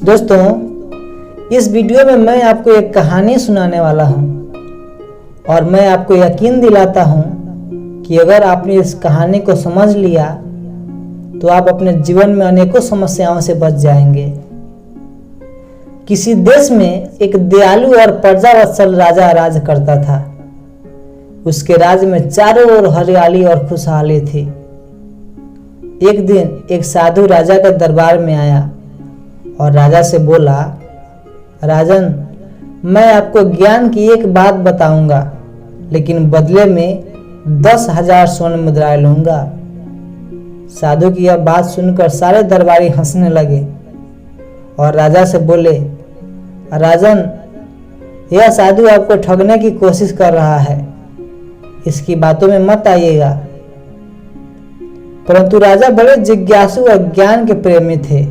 दोस्तों, इस वीडियो में मैं आपको एक कहानी सुनाने वाला हूं और मैं आपको यकीन दिलाता हूं कि अगर आपने इस कहानी को समझ लिया तो आप अपने जीवन में अनेकों समस्याओं से बच जाएंगे। किसी देश में एक दयालु और प्रजावत्सल राजा राज करता था। उसके राज्य में चारों ओर हरियाली और खुशहाली थी। एक दिन एक साधु राजा के दरबार में आया और राजा से बोला, राजन, मैं आपको ज्ञान की एक बात बताऊंगा, लेकिन बदले में 10,000 स्वर्ण मुद्राएं लूंगा। साधु की यह बात सुनकर सारे दरबारी हंसने लगे और राजा से बोले, राजन, यह साधु आपको ठगने की कोशिश कर रहा है, इसकी बातों में मत आइएगा। परंतु राजा बड़े जिज्ञासु और ज्ञान के प्रेमी थे।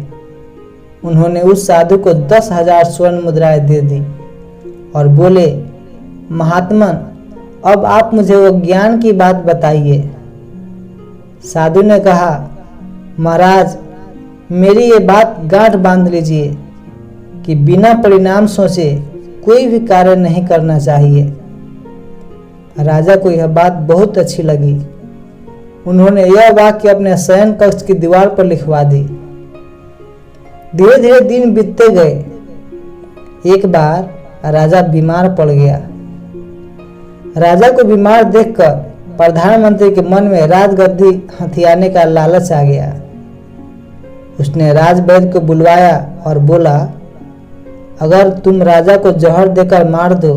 उन्होंने उस साधु को 10,000 स्वर्ण मुद्राएं दे दी और बोले, महात्मन, अब आप मुझे वो ज्ञान की बात बताइए। साधु ने कहा, महाराज, मेरी ये बात गांठ बांध लीजिए कि बिना परिणाम सोचे कोई भी कार्य नहीं करना चाहिए। राजा को यह बात बहुत अच्छी लगी। उन्होंने यह वाक्य अपने शयन कक्ष की दीवार पर लिखवा दी। धीरे धीरे दिन बीतते गए। एक बार राजा बीमार पड़ गया। राजा को बीमार देखकर प्रधानमंत्री के मन में राजगद्दी हथियाने का लालच आ गया। उसने राजवैद्य को बुलवाया और बोला, अगर तुम राजा को जहर देकर मार दो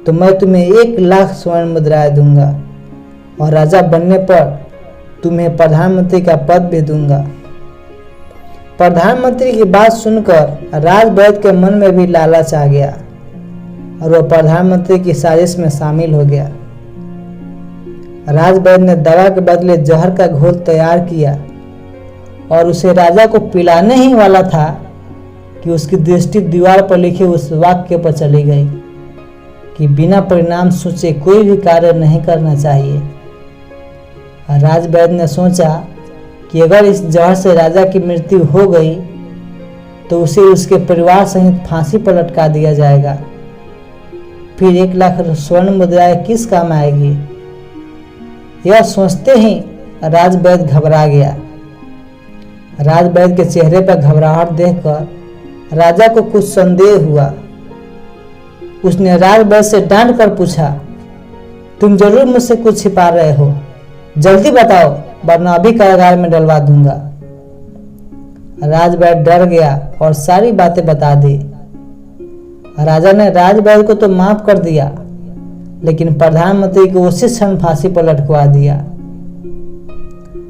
तो मैं तुम्हें 1,00,000 स्वर्ण मुद्राएं दूंगा और राजा बनने पर तुम्हें प्रधानमंत्री का पद भी दूंगा। प्रधानमंत्री की बात सुनकर राजवैद्य के मन में भी लालच आ गया और वह प्रधानमंत्री की साजिश में शामिल हो गया। राजवैद्य ने दवा के बदले जहर का घोल तैयार किया और उसे राजा को पिलाने ही वाला था कि उसकी दृष्टि दीवार पर लिखे उस वाक्य पर चली गई कि बिना परिणाम सोचे कोई भी कार्य नहीं करना चाहिए। राजवैद्य ने सोचा कि अगर इस जहर से राजा की मृत्यु हो गई तो उसे उसके परिवार सहित फांसी पर लटका दिया जाएगा। फिर 1,00,000 स्वर्ण मुद्राएं किस काम आएगी? यह सोचते ही राजवैद्य घबरा गया। राजवैद्य के चेहरे पर घबराहट देखकर राजा को कुछ संदेह हुआ। उसने राजवैद्य से डांट कर पूछा, तुम जरूर मुझसे कुछ छिपा रहे हो, जल्दी बताओ वरना अभी कारागार में डलवा दूंगा। राजवैद्य डर गया और सारी बातें बता दी। राजा ने राजवैद्य को तो माफ कर दिया, लेकिन प्रधानमंत्री को उसी क्षण फांसी पर लटकवा दिया।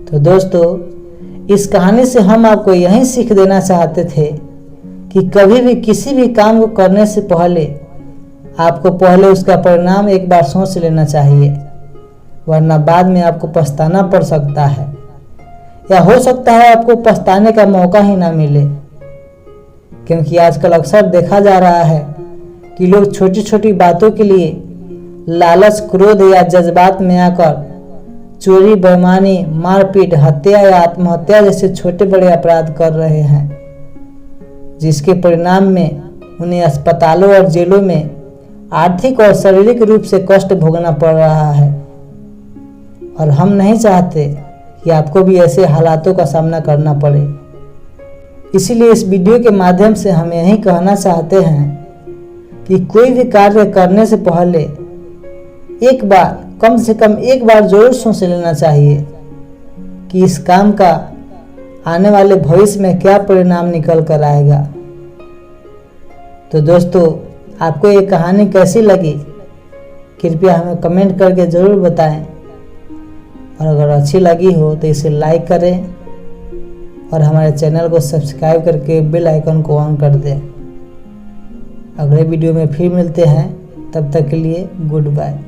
तो दोस्तों, इस कहानी से हम आपको यही सीख देना चाहते थे कि कभी भी किसी भी काम को करने से पहले आपको पहले उसका परिणाम एक बार सोच लेना चाहिए, वरना बाद में आपको पछताना पड़ सकता है, या हो सकता है आपको पछताने का मौका ही ना मिले। क्योंकि आजकल अक्सर देखा जा रहा है कि लोग छोटी छोटी बातों के लिए लालच, क्रोध या जज्बात में आकर चोरी, बेईमानी, मारपीट, हत्या या आत्महत्या जैसे छोटे बड़े अपराध कर रहे हैं, जिसके परिणाम में उन्हें अस्पतालों और जेलों में आर्थिक और शारीरिक रूप से कष्ट भोगना पड़ रहा है। और हम नहीं चाहते कि आपको भी ऐसे हालातों का सामना करना पड़े। इसीलिए इस वीडियो के माध्यम से हम यही कहना चाहते हैं कि कोई भी कार्य करने से पहले एक बार, कम से कम एक बार जरूर सोच लेना चाहिए कि इस काम का आने वाले भविष्य में क्या परिणाम निकल कर आएगा। तो दोस्तों, आपको ये कहानी कैसी लगी कृपया हमें कमेंट करके ज़रूर बताएं, और अगर अच्छी लगी हो तो इसे लाइक करें और हमारे चैनल को सब्सक्राइब करके बेल आइकन को ऑन कर दें। अगले वीडियो में फिर मिलते हैं, तब तक के लिए गुड बाय।